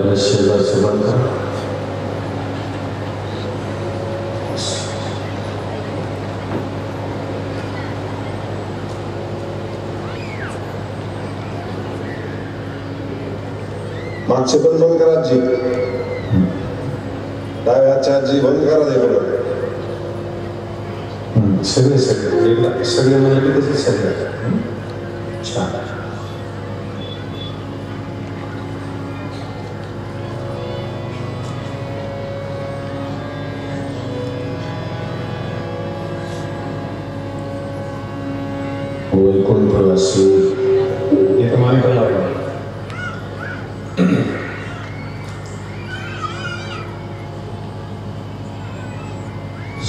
एकदा शेजारचं बंद करा. मागचे पण बंद करा आजी. डाव्या हातच्या आजी बंद करा ते बरोबर. सगळे सगळे सगळे म्हणजे कसं सगळे छान. वैकुंठवासी एक मानता लागला.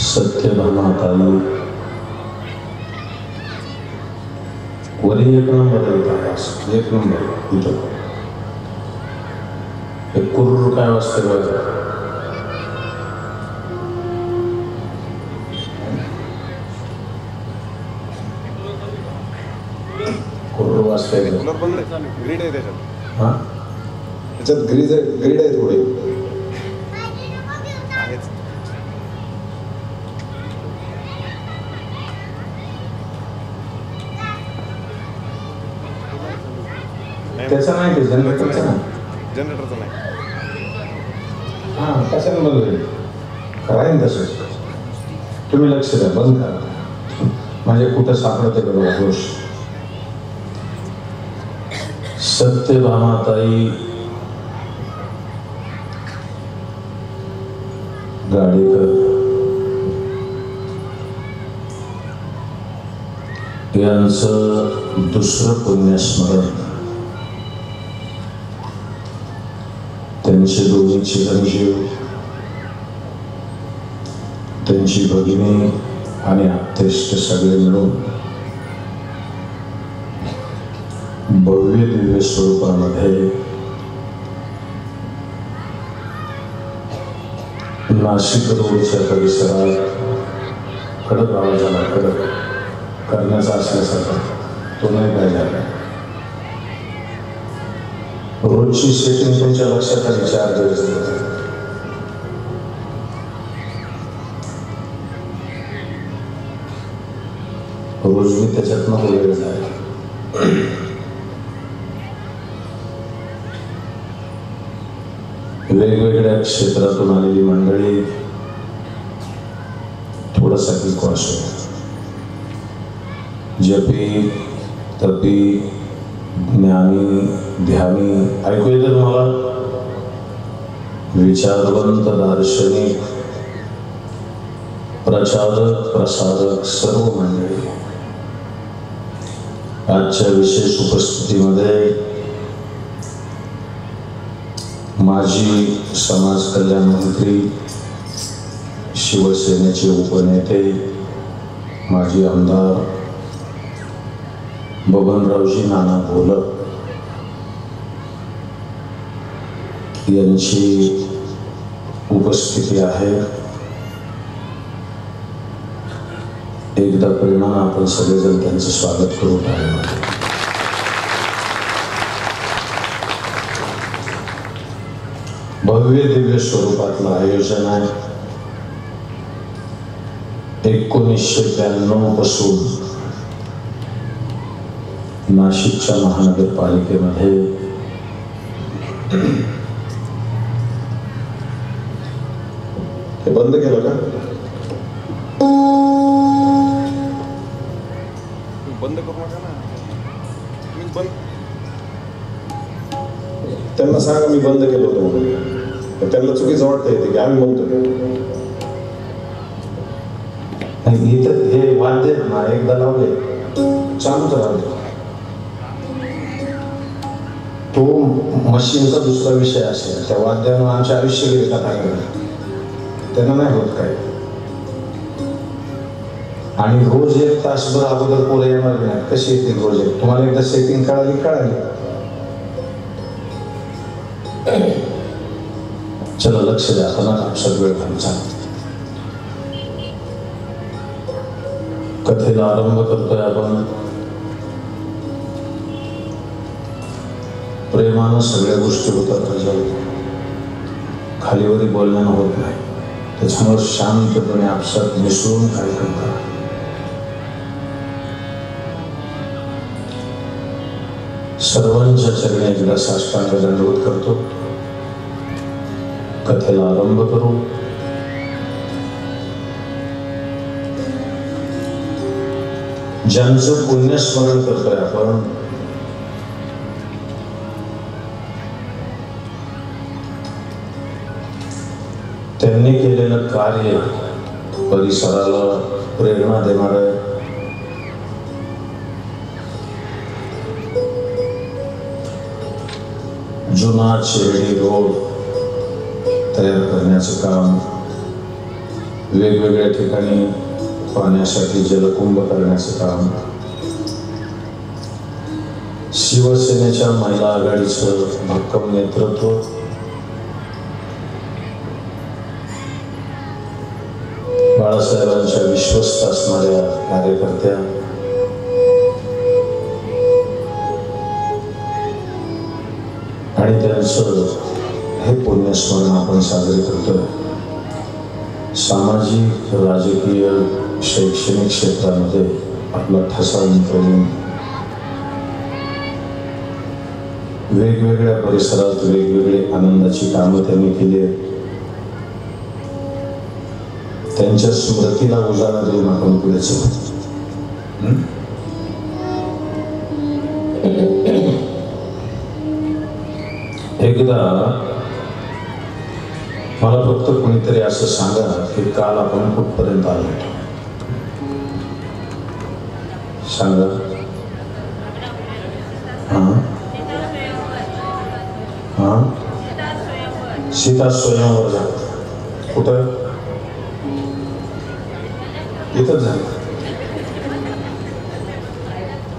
सत्यभामाताई वरी एक नंबर येतात. एक नंबर इथं एक कुर्र काय वाजते बघा. कुर्र वाजते ग्रीड आहे त्याच्यात. हा त्याच्यात ग्रीड आहे थोडी. त्याचा नाही ते जनरेटरचा नाही. जनरेटरचा नाही. हां कशाने बंद होईल करायन तसं. तुम्ही लक्ष द्या बंद करा. म्हणजे कुठं सापडते बरोबर दोष. सत्यभामाताई गाडेकर यांचं दुसरं पुण्यस्मरण. त्यांचे दोन्ही चिरंजीव, त्यांची भगिनी आणि आप्तेष्ट सगळे मिळून भव्य दिव्य स्वरूपामध्ये नाशिक रोडच्या परिसरात कडक आवाजाला कडक करण्याचा असल्यासारखा तो नाही पाहिजे. रोजची सेटिंग तुमच्या लक्षात आली 4 दिवस. रोज मी त्याच्यातनं वेळ जाईल. वेगवेगळ्या क्षेत्रातून आलेली मंडळी थोडासा विश्वास आहे. जपी तपी ज्ञानी ध्यानी ऐकू येतं तुम्हाला. विचारवंत दार्शनिक प्रचारक प्रसारक सर्व मंडळी आजच्या विशेष उपस्थितीमध्ये माजी समाज कल्याण मंत्री, शिवसेनेचे उपनेते, माजी आमदार बबनरावजी नाना घोलप यांची उपस्थिती आहे. एकदा प्रेमानं आपण सगळेजण त्यांचं स्वागत करू टाळ्या. भव्य दिव्य स्वरूपातलं आयोजन आहे. 1992 पासून नाशिकच्या महानगरपालिकेमध्ये हे बंद केलं का? बंद करू नका ना. त्यांना सांगा मी बंद केलं होतं म्हणून. त्यांना चुकीचं वाटतं येते की आम्ही म्हणतो. इथं हे वाद्य ना एकदा लावले चालूच राहते. तो मशीनचा दुसरा विषय असेल. त्या वाद्यानं आमचे आयुष्य गेले कथा करत. त्यांना नाही होत काय. आणि रोज 1 तासभर अगोदर पोरं येणार नाही. कशी येतील रोज? तुम्हाला एकदा सेटिंग कळाली. चला लक्ष द्या. आता सगळं काम चालतं. कथेला आरंभ करतोय आपण. प्रेमानं सगळ्या गोष्टी होतात. खालीवरी बोलण्यानं होत नाही. त्याच्यामुळे शांतपणे आपसात मिसळून कार्यक्रम करा. सर्वांच्या चरणी एकदा साष्टांग दंडवत करतो. कथेला आरंभ करू. ज्यांचं पुण्यस्मरण करतोय आपण, त्यांनी केलेलं कार्य परिसराला प्रेरणा देणार आहे. जुना शेरडी रोड तयार करण्याचं काम, वेगवेगळ्या ठिकाणी पाण्यासाठी जलकुंभ करण्याचं काम, शिवसेनेच्या महिला आघाडीचं भक्कम नेतृत्व, बाळासाहेबांच्या विश्वस्त असणाऱ्या कार्यकर्त्या, आणि त्यांचं हे पुण्यस्मरण आपण साजरे करतोय. सामाजिक, राजकीय, शैक्षणिक क्षेत्रामध्ये आपला ठसा उमटवून वेगवेगळ्या परिसरात वेगवेगळी आनंदाची कामं त्यांनी केली आहेत. त्यांच्या स्मृतीला उजाळा देऊन आपण पुढे चलू. एकदा मला फक्त कोणीतरी असं सांगा की काल आपण कुठपर्यंत आलो. सांगा. सीता स्वयंवर झालं. कुठं? इथंच झालं.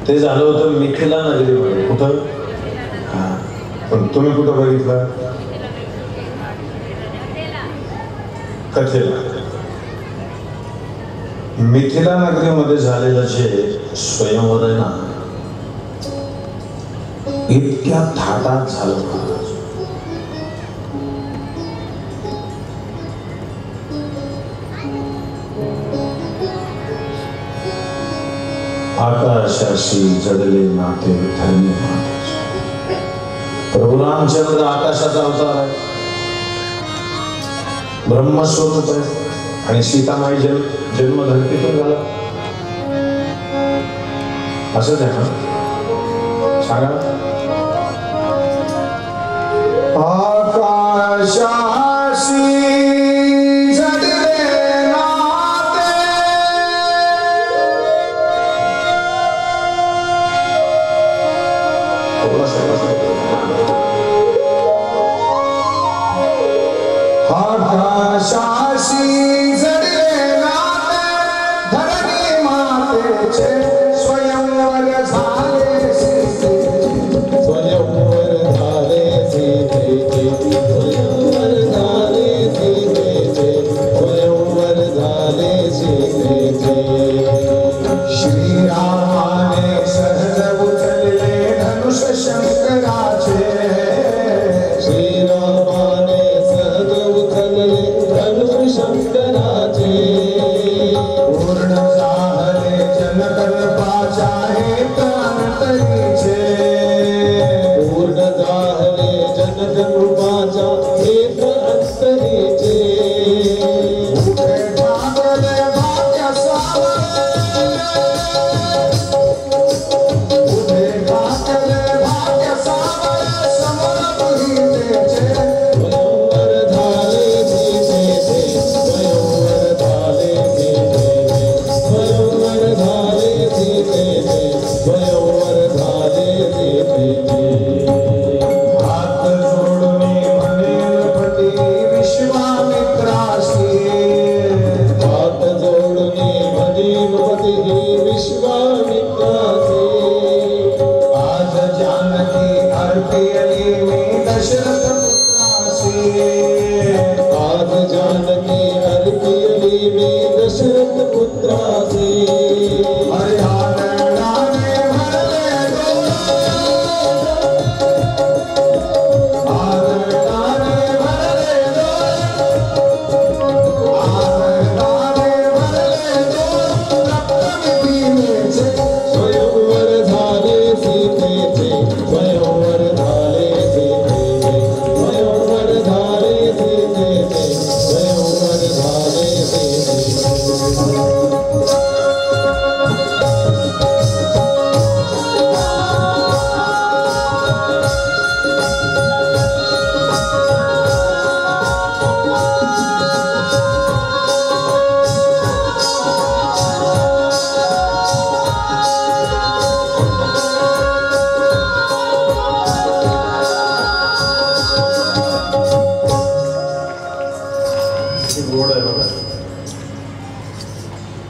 ते झालं होतं मिथिला नगरीमध्ये. कुठं? पण तुम्ही कुठं बघितलं? कथेला. मिथिला नगरीमध्ये झालेलं जे स्वयंवर आहे ना, इतक्या थाटात झालं. आकाशाशी जडले नाते धन्य नाते. प्रभू रामचंद्र आकाशाचा अवतार आहे, ब्रह्मस्वरूप आहे, आणि सीतामाई जन्म धरतीतून झाला. असंच आहे ना? सांगा. आकाशाशी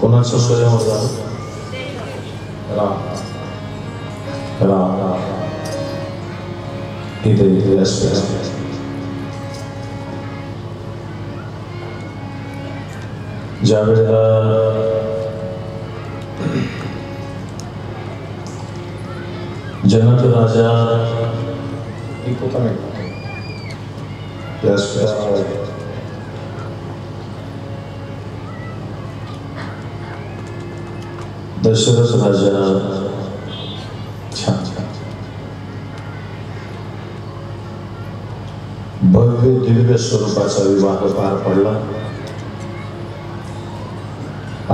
कोणाचं स्वयंवर झालं? राम राम इथे इथे असते ज्या वेळेला जनक राजा दशरथ राजा छान भव्य दिव्य स्वरूपाचा विवाह पार पडला.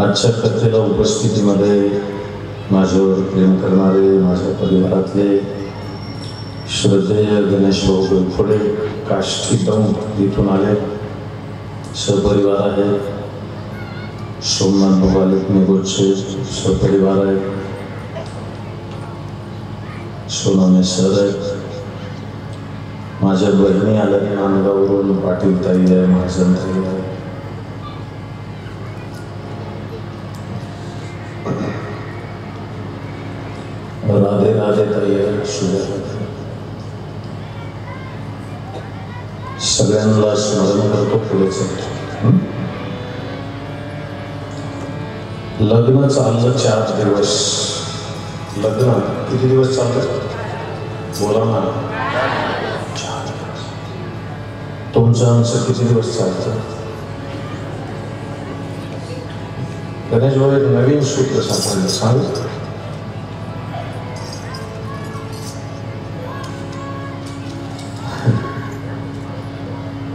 आजच्या कथेला उपस्थितीमध्ये माझ्यावर प्रेम करणारे माझ्या परिवारातले श्रद्धेय गणेश भाऊ गलफोडे काष्टी दौंड इथून आले सहपरिवार आहे. सोमनाथ भोगाले निगोचे सहपरिवार आहे. सोनामे सर आहेत. माझ्या बहिणी आल्या नांदगाववरून पाटील ताई आहे महाजन ताई आहे. राधे राधे ताई आहे. सगळ्यांना स्मरण करतो पुढेच. लग्न चाललं 4 दिवस. लग्न किती दिवस चालतं बोला ना? 4 दिवस. तुमचं आमचं किती दिवस चालतं? गणेश भाऊ एक नवीन सूत्र सापडलं सांग.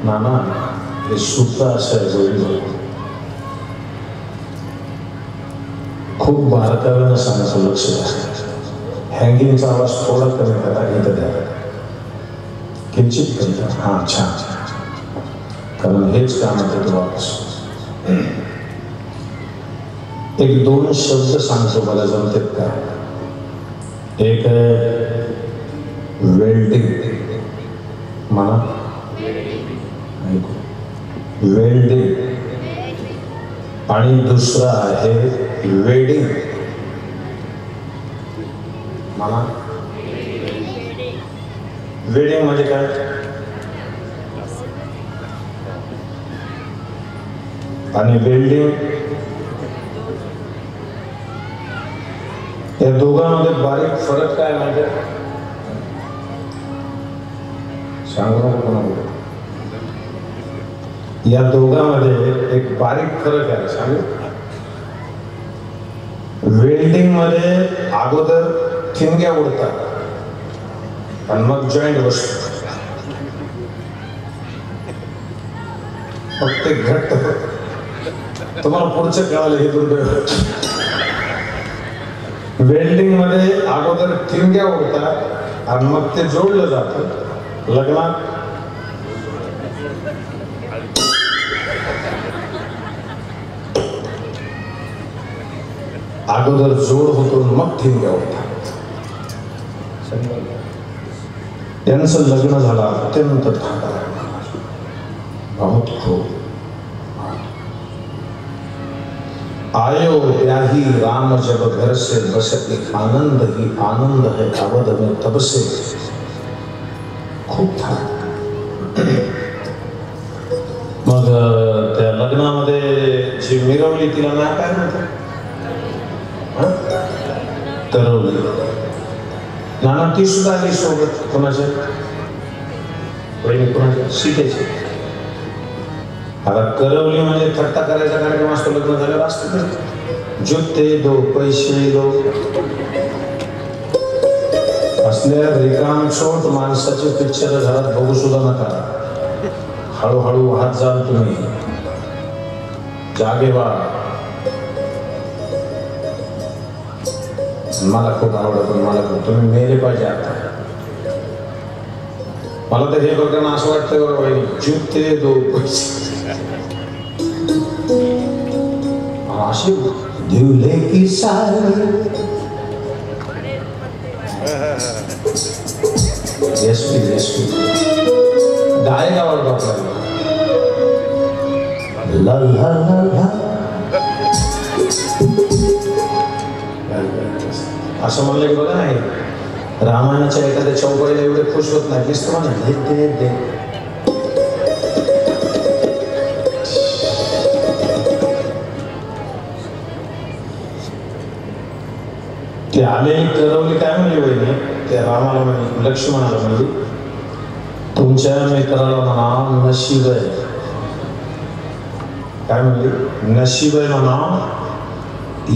नाना हे सूत्र असं आहे गोविंद खूप बारकाव्यानं सांगायचं लक्ष द्या. हँगिंगचा आवाज थोडा कमी करा इथं द्या किंचित कमी करा. हां छान कारण हेच काम आहे ते वापस. एक 2 शब्द सांगतो मला जमतेत का? एक आहे वेल्डिंग म्हणा वेल्डिंग आणि दुसरा आहे वेडिंग म्हणा. वेडिंग म्हणजे काय? आणि वेल्डिंग या दोघांमध्ये बारीक फरक काय माहिती आहे? सांगू नका कोणाला. या दोघांमध्ये एक बारीक फरक आहे सांगू. वेल्डिंग मध्ये अगोदर ठिणग्या उडतात आणि मग जॉईंट बसतो. मग ते घट्ट तुम्हाला पुढचं कळालं हे दुर्दैव. वेल्डिंग मध्ये अगोदर ठिणग्या उडतात आणि मग ते जोडलं जातं. लग्नात अगोदर जोड होतो मग ठिणग्या होतात. यांचं लग्न झालं अत्यंत बहुत खूप. आयो ब्याही राम जब घर से बसे आनंद ही आनंद है अवध में तब से. खूप था. मग त्या लग्नामध्ये जी मिरवली तिला ना काय म्हणतात? करवली. नाना ती सुद्धा आली सोबत. कोणाच्या? कोणाच्या? सीतेची. आता करवली म्हणजे थट्टा करायचा कार्यक्रम असतो लग्न झाल्यावर असतं. जुत्ते दो पैसे दो असल्या रिकामछोट माणसाचे पिक्चर घरात बघू सुद्धा नका. हळूहळू वाहत जाल तुम्ही. जागे व्हा. मला खूप आवडत मला तुम्ही मेले पाहिजे. आता मला तर हे बघताना असं वाटतं बरोबर जुत्ते दो पैसे असे दिवले की सारी. गायला आवडतो आपल्याला. ला ला ला ला असं म्हणलं की बघा नाही, रामायणाच्या एखाद्या चौपाईला एवढे खुश होत नाही, नुसतं म्हणा दे दे. ते आलेली करवली काय म्हणली वहिनी, त्या रामाला म्हणली, लक्ष्मणाला म्हणली, तुमच्या मित्राला म्हणा नशीब आहे. काय म्हणली? नशीब आहे म्हणा,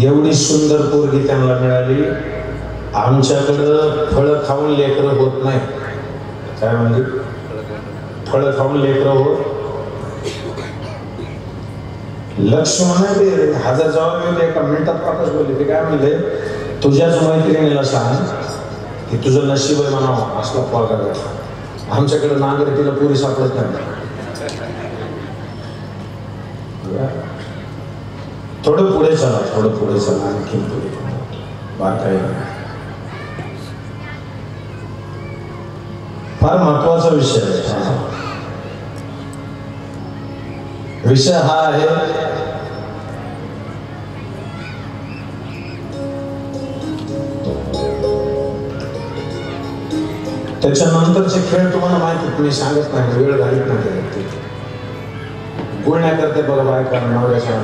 एवढी सुंदर पोरगी त्यांना मिळाली. आमच्याकडं फळं खाऊन लेकरं होत नाही. काय म्हणली? फळं खाऊन लेकरं होत. लक्ष्मण ते हजार जबाब येते, एका मिनिटात वापस बोलले. ते काय म्हणले, तुझ्याच मैत्रिणीला सांग की तुझं नशीब आहे म्हणावं असला पोरगा भेटला. आमच्याकडे नागरिकीला पुरी सापडत नाही. थोडं पुढे चला, थोडं पुढे चला, आणखी पुढे बारकाई. फार महत्वाचा विषय आहे. विषय हा आहे त्याच्यानंतरचे खेळ तुम्हाला माहिती, मी सांगत नाही, वेळ घालीत नाही. गुळण्या करते बघा बायका नवऱ्याच्या.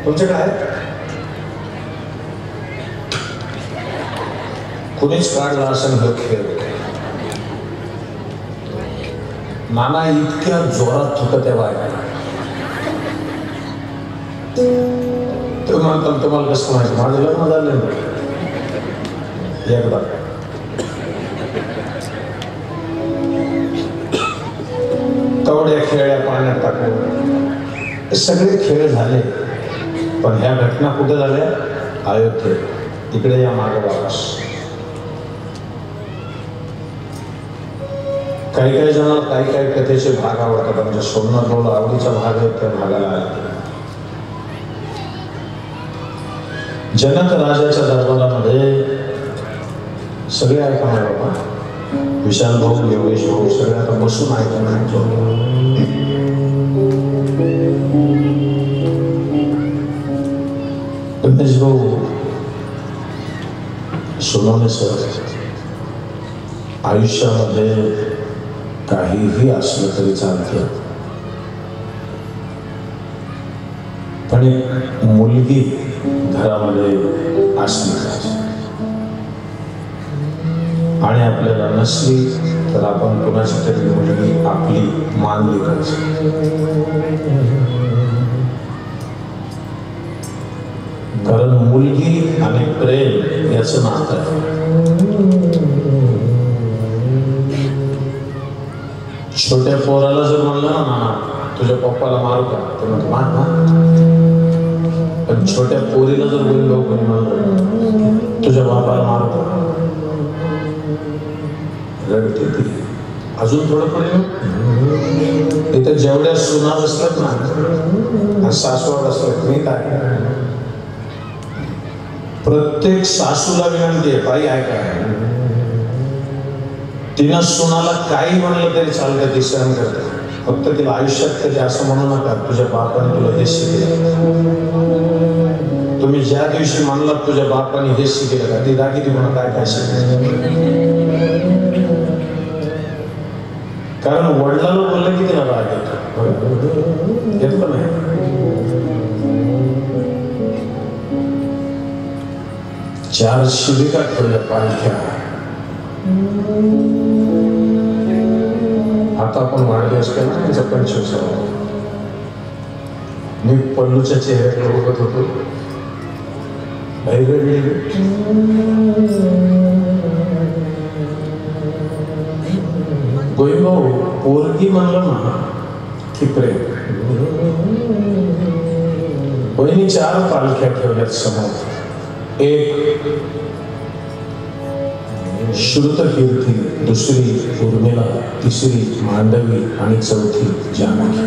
तुमच्याकडे आहे? कुणीच काढला असं हा खेळ. नाना इतक्या जोरात थुकत आहे बायका. तुम्ही म्हणता तुम्हाला कसं माहिती, माझं लग्न झालं एकदा. कवड्या खेळल्या पाण्यात टाकून, हे सगळे खेळ झाले. पण ह्या घटना कुठे झाल्या? अयोध्येत. इकडे या मागे वापस. काही काही जणांना काही काही कथेचे भाग आवडतात. म्हणजे सोमनाथ भाऊला आवडीचा भाग आहे, त्या भागाला आले. जनक राजाच्या दरबारामध्ये सगळे ऐका बाबा, विशाल भाऊ, योगेश भाऊ सगळे आता बसून ऐकून गणेश भाऊ सोनवणे सर, आयुष्यामध्ये काहीही असलं तरी चालतं, पण एक मुलगी घरामध्ये असली पाहिजे. आणि आपल्याला नसली तर आपण कोणाची तरी मुलगी आपली मानली पाहिजे. कारण मुलगी आणि प्रेम याचं नातं आहे. छोट्या पोराला जर म्हणलं ना तुझ्या पप्पाला मारू का, तर म्हणतो मार ना. पण छोट्या पोरीला जर बोललो कोणी म्हणलं तुझ्या बापाला मारू का, रडते ती. अजून थोडं पुढे इथं जेवढ्या सुना असतात ना, सासवड असतात, मी काय प्रत्येक सासूला विनंती आहे, बाई ऐका, तिनं सुनाला काही म्हणलं तरी चालतं, ती सहन करते. फक्त तिला आयुष्यात कधी असं म्हणू नका तुझ्या बापाने तुला हे शिकले. तुम्ही ज्या दिवशी म्हणलात तुझ्या बापाने हे शिकले का, ती दाखी ती म्हणा काय काय शिकले. कारण वडिलाला बोललं की तिला राग येतो नाही. चार शिबिका ठेवल्या पालख्या. आता आपण वाढदिवस केला त्यांचा 25. मी पल्लूच्या चेहऱ्याकडे बघत होतो, गोविंदभाऊ पोरगी म्हणलं ना की प्रेम. वहिनी 4 पालख्या ठेवल्यात समोर. एक श्रुतकीर्ती, दुसरी उर्मिला, तिसरी मांडवी आणि चौथी जानकी.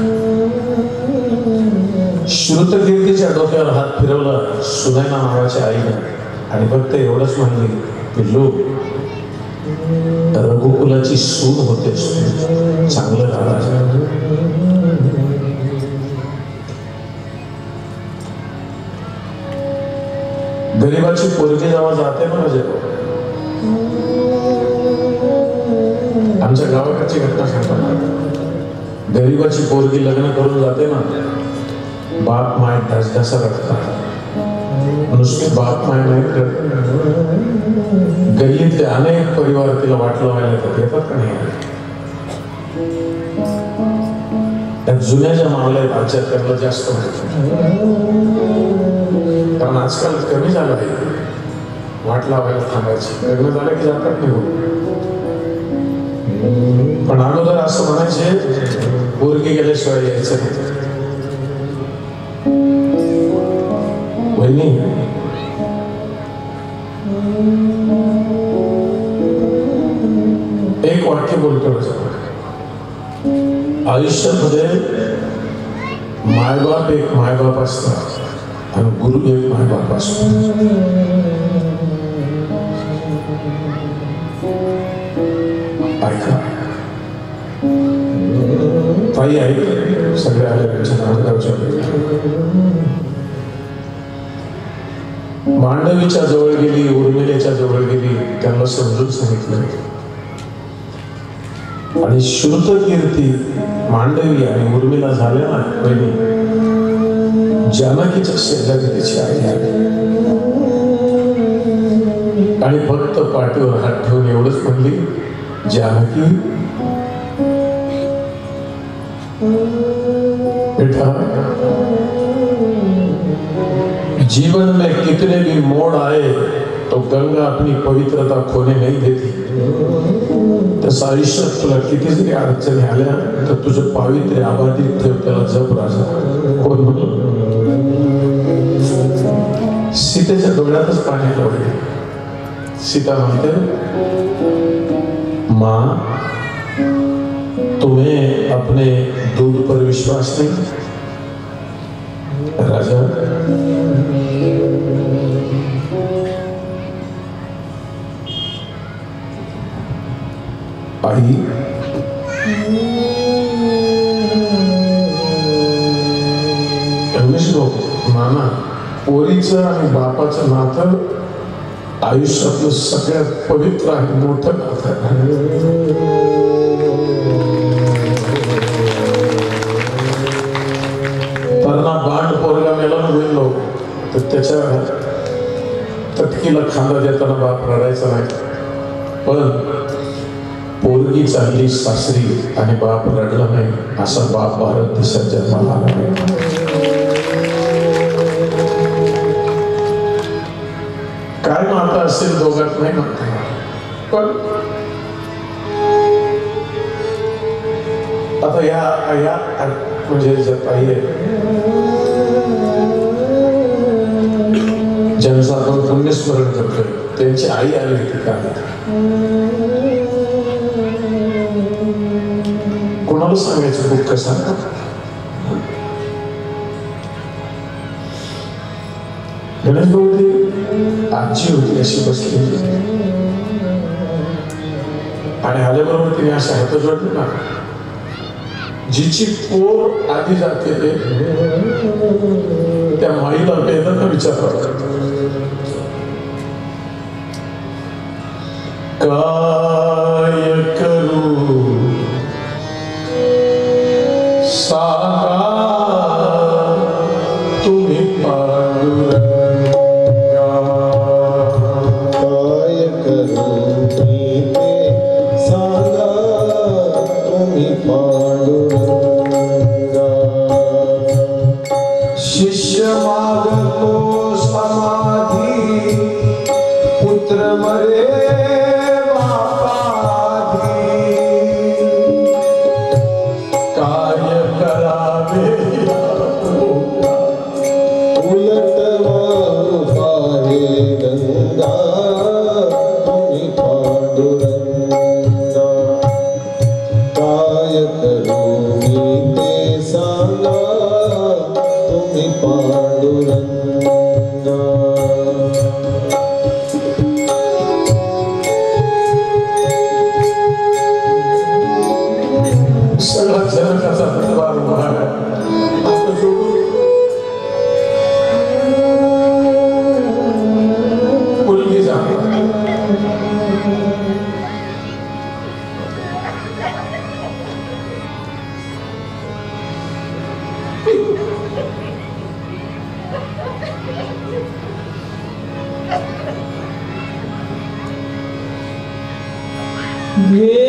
श्रुतकीर्तीच्या डोक्यावर हात फिरवला सुनैना नावाच्या आईने आणि फक्त एवढंच म्हणली, पिल्लू रघुकुलाची सून होतेस, चांगलं राहा. गरीबाची पोरगी जेव्हा जाते ना म्हणजे आमच्या गावाकडची घटना सांगतात गरीबाची पोरगी लग्न करून जाते ना बाप माय ढसढसा रडतात नुसते बाप माय नाही गल्लीतले अनेक परिवार तिला वाट लावायला येतात का नाही त्या जुन्या ज्या मावल्या आहेत आजच्या त्याला जास्त कारण आजकाल कमी झालं आहे वाट लावायला थांबायची लग्न झालं की जातात निघून पण अगोदर असं म्हणायचे पोरगी गेल्याशिवाय यायचं नाही बहिणी एक वाक्य बोलतो आयुष्यामध्ये मायबाप एक मायबाप असतात आणि गुरु एक मायबाप असतो ऐका ताई ऐक सगळे आले त्यांच्या नामगावच्या मांडवीच्या जवळ गेली उर्मिलेच्या जवळ गेली त्यांना समजून सांगितलं आणि श्रुत कीर्ती मांडवी आणि उर्मिला झाल्या ना पहिली जानकीच्या शेजारी तिची आई आली आणि फक्त पाठीवर हात ठेवून एवढंच म्हणली जानकी बेटा जीवन में कितने भी मोड़ आए तो गंगा अपनी पवित्रता खोने नहीं देती तसं आयुष्यात तुला किती जरी अडचणी आल्या तर तुझं पावित्र्य अबाधित ठेव त्याला जप राजा कोण म्हणतो सीतेच्या डोळ्यातच पाणी लावले सीता म्हणते माँ तुम्हें अपने दूध पर विश्वास नहीं राजा आई नाना पोरीचं आणि बापाचं नातं आयुष्यातलं सगळ्यात पवित्र आणि मोठं नातं त्यांना बाण पोरगा मेला ना गेलो तर त्याच्या तटकीला खांदा देताना बाप रडायचा नाही पण पोरगी चालली सासरी आणि बाप रडला नाही असा बाप भारत देशात जन्माला आला नाही काय नातं असेल दोघात नाही म्हणता पण आता या म्हणजे ज्या ताई आहे ज्यांचं आपण पुण्यस्मरण करतोय त्यांची आई आली होती का कोणाला सांगायचं दुःख सांगा गणेश भाऊची आजी होती अशी बसली आणि आल्याबरोबर तिने असे हात जोडले ना जिची पोर आधी जाते त्या माईला वेदना विचारतात काय करू सांगा तुम्ही पांडुरंगा काय करू मी ते सांगा तुम्ही पांडुरंगा शिष्य मागतो समाधी पुत्र मरे घे